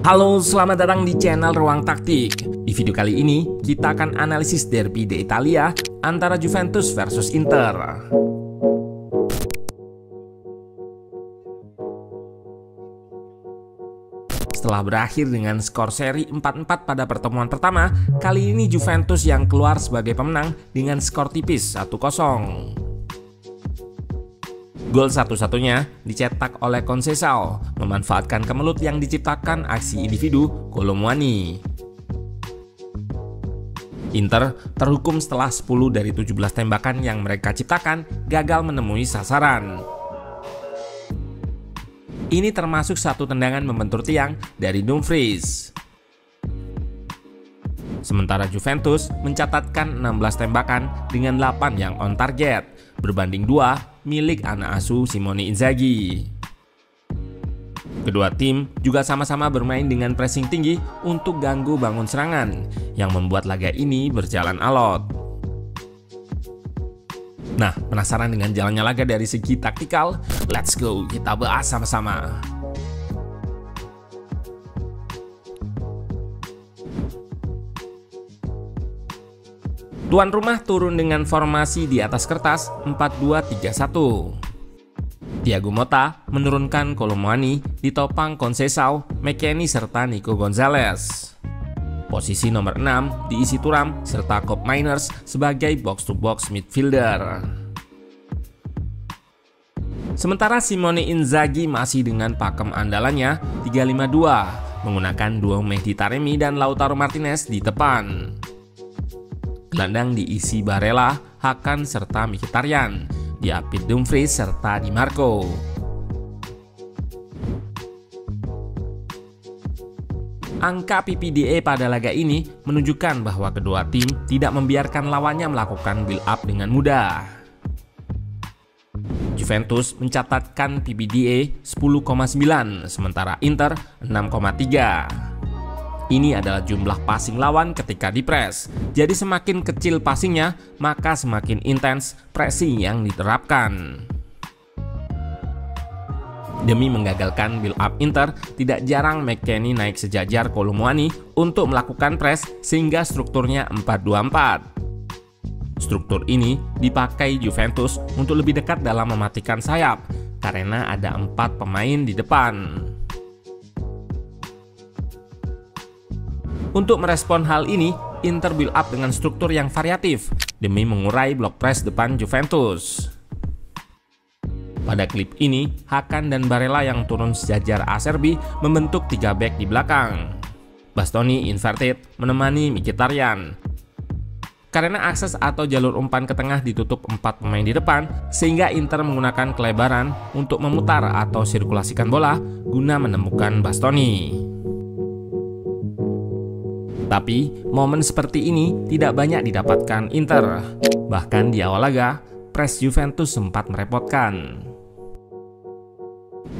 Halo, selamat datang di channel Ruang Taktik. Di video kali ini, kita akan analisis derby d'Italia antara Juventus versus Inter. Setelah berakhir dengan skor seri 4-4 pada pertemuan pertama, kali ini Juventus yang keluar sebagai pemenang dengan skor tipis 1-0. Gol satu-satunya dicetak oleh Conceição, memanfaatkan kemelut yang diciptakan aksi individu Kolo Muani. Inter terhukum setelah 10 dari 17 tembakan yang mereka ciptakan gagal menemui sasaran. Ini termasuk satu tendangan membentur tiang dari Dumfries. Sementara Juventus mencatatkan 16 tembakan dengan 8 yang on target, berbanding 2 milik anak asuh Simone Inzaghi. Kedua tim juga sama-sama bermain dengan pressing tinggi untuk ganggu bangun serangan, yang membuat laga ini berjalan alot. Nah, penasaran dengan jalannya laga dari segi taktikal? Let's go, kita bahas sama-sama. Tuan rumah turun dengan formasi di atas kertas 4-2-3-1. Thiago Motta menurunkan Kolo Muani, ditopang Conceição, McKennie serta Nico Gonzalez. Posisi nomor 6 diisi Thuram serta Koopmeiners sebagai box-to-box midfielder. Sementara Simone Inzaghi masih dengan pakem andalannya 3-5-2, menggunakan duo Mehdi Taremi dan Lautaro Martinez di depan. Gelandang diisi Barella, Hakan serta Mkhitaryan, diapit Dumfries serta Di Marco. Angka PPDA pada laga ini menunjukkan bahwa kedua tim tidak membiarkan lawannya melakukan build up dengan mudah. Juventus mencatatkan PPDA 10,9, sementara Inter 6,3. Ini adalah jumlah passing lawan ketika dipres. Jadi semakin kecil passingnya, maka semakin intens pressing yang diterapkan. Demi menggagalkan build up Inter, tidak jarang McKennie naik sejajar Kolo Muani untuk melakukan press sehingga strukturnya 4-2-4. Struktur ini dipakai Juventus untuk lebih dekat dalam mematikan sayap, karena ada 4 pemain di depan. Untuk merespon hal ini, Inter build up dengan struktur yang variatif demi mengurai blok press depan Juventus. Pada klip ini, Hakan dan Barella yang turun sejajar Acerbi membentuk 3 back di belakang. Bastoni inverted menemani Mkhitaryan. Karena akses atau jalur umpan ke tengah ditutup 4 pemain di depan, sehingga Inter menggunakan kelebaran untuk memutar atau sirkulasikan bola guna menemukan Bastoni. Tapi, momen seperti ini tidak banyak didapatkan Inter. Bahkan di awal laga, press Juventus sempat merepotkan.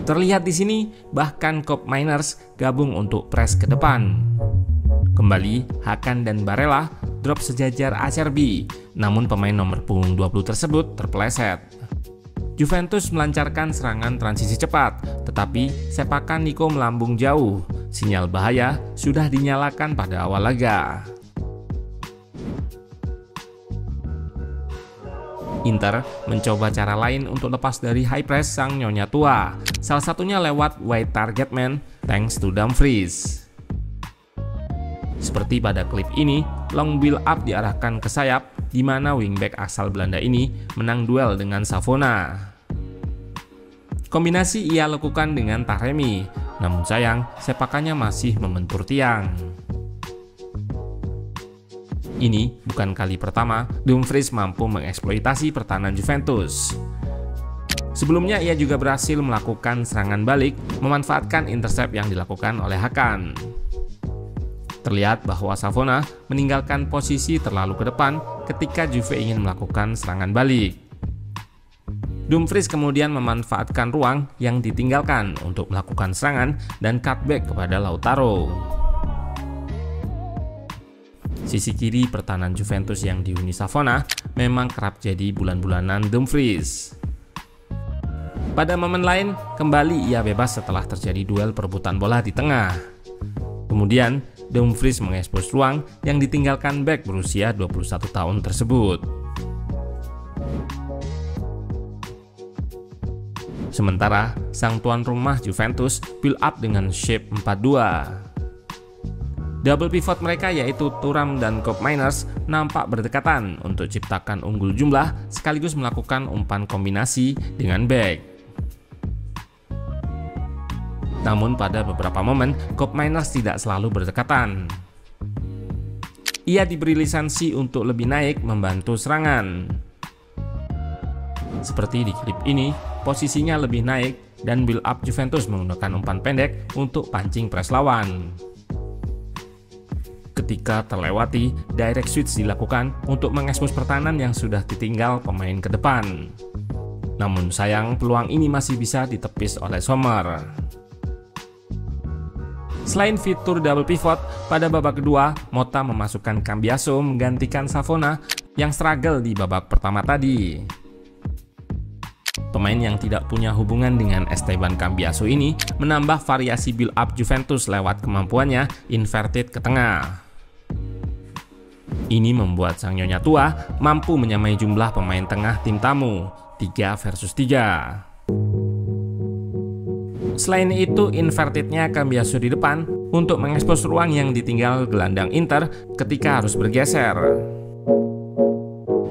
Terlihat di sini, bahkan Koopmeiners gabung untuk press ke depan. Kembali, Hakan dan Barella drop sejajar Acerbi, namun pemain nomor punggung 20 tersebut terpeleset. Juventus melancarkan serangan transisi cepat, tetapi sepakan Nico melambung jauh. Sinyal bahaya sudah dinyalakan pada awal laga. Inter mencoba cara lain untuk lepas dari high press sang nyonya tua, salah satunya lewat wide target man thanks to Dumfries. Seperti pada klip ini, long build up diarahkan ke sayap, di mana wingback asal Belanda ini menang duel dengan Savona. Kombinasi ia lakukan dengan Taremi, namun sayang sepakannya masih membentur tiang. Ini bukan kali pertama Dumfries mampu mengeksploitasi pertahanan Juventus. Sebelumnya ia juga berhasil melakukan serangan balik, memanfaatkan intercept yang dilakukan oleh Hakan. Terlihat bahwa Savona meninggalkan posisi terlalu ke depan ketika Juve ingin melakukan serangan balik. Dumfries kemudian memanfaatkan ruang yang ditinggalkan untuk melakukan serangan dan cutback kepada Lautaro. Sisi kiri pertahanan Juventus yang dihuni Savona memang kerap jadi bulan-bulanan Dumfries. Pada momen lain, kembali ia bebas setelah terjadi duel perebutan bola di tengah. Kemudian, Dumfries mengekspos ruang yang ditinggalkan bek berusia 21 tahun tersebut. Sementara, sang tuan rumah Juventus build up dengan shape 4-2. Double pivot mereka yaitu Thuram dan Koopmeiners nampak berdekatan untuk ciptakan unggul jumlah sekaligus melakukan umpan kombinasi dengan bek. Namun pada beberapa momen, Koopmeiners tidak selalu berdekatan. Ia diberi lisensi untuk lebih naik membantu serangan. Seperti di klip ini, posisinya lebih naik dan build up Juventus menggunakan umpan pendek untuk pancing pres lawan. Ketika terlewati, direct switch dilakukan untuk mengekspos pertahanan yang sudah ditinggal pemain ke depan. Namun sayang, peluang ini masih bisa ditepis oleh Sommer. Selain fitur double pivot, pada babak kedua, Motta memasukkan Cambiaso menggantikan Savona yang struggle di babak pertama tadi. Pemain yang tidak punya hubungan dengan Esteban Cambiaso ini menambah variasi build up Juventus lewat kemampuannya inverted ke tengah. Ini membuat sang nyonya tua mampu menyamai jumlah pemain tengah tim tamu, 3 versus 3. Selain itu, invertednya Cambiaso di depan untuk mengekspos ruang yang ditinggal gelandang Inter ketika harus bergeser.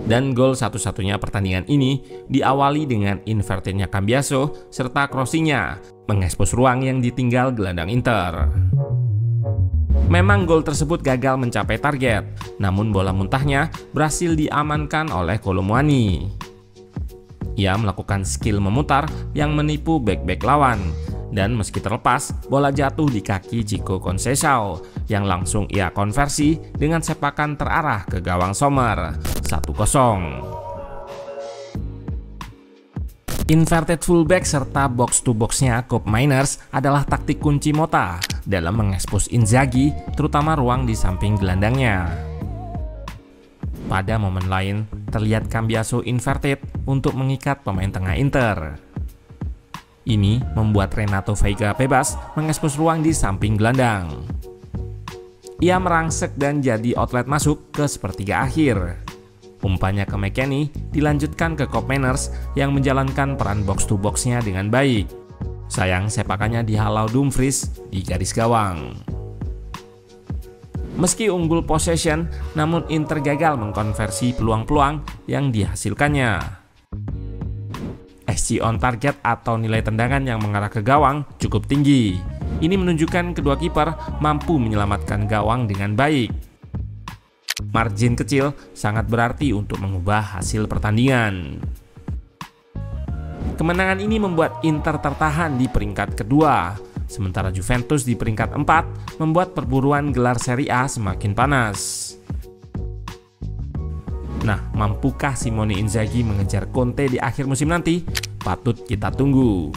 Dan gol satu-satunya pertandingan ini diawali dengan invertednya Cambiaso serta crossingnya mengekspos ruang yang ditinggal gelandang Inter. Memang gol tersebut gagal mencapai target, namun bola muntahnya berhasil diamankan oleh Kolo Muani. Ia melakukan skill memutar yang menipu bek-bek lawan, dan meski terlepas, bola jatuh di kaki Chico Conceição yang langsung ia konversi dengan sepakan terarah ke gawang Sommer, 1-0. Inverted fullback serta box-to-boxnya Koopmeiners adalah taktik kunci Motta dalam mengekspos Inzaghi, terutama ruang di samping gelandangnya. Pada momen lain, terlihat Cambiaso inverted untuk mengikat pemain tengah Inter. Ini membuat Renato Veiga bebas mengekspos ruang di samping gelandang. Ia merangsek dan jadi outlet masuk ke sepertiga akhir. Umpannya ke McKennie dilanjutkan ke Koopmeiners yang menjalankan peran box-to-boxnya dengan baik. Sayang sepakannya dihalau Dumfries di garis gawang. Meski unggul possession, namun Inter gagal mengkonversi peluang-peluang yang dihasilkannya. XG on target atau nilai tendangan yang mengarah ke gawang cukup tinggi. Ini menunjukkan kedua kiper mampu menyelamatkan gawang dengan baik. Margin kecil sangat berarti untuk mengubah hasil pertandingan. Kemenangan ini membuat Inter tertahan di peringkat kedua, sementara Juventus di peringkat 4 membuat perburuan gelar Serie A semakin panas. Nah, mampukah Simone Inzaghi mengejar Conte di akhir musim nanti? Patut kita tunggu.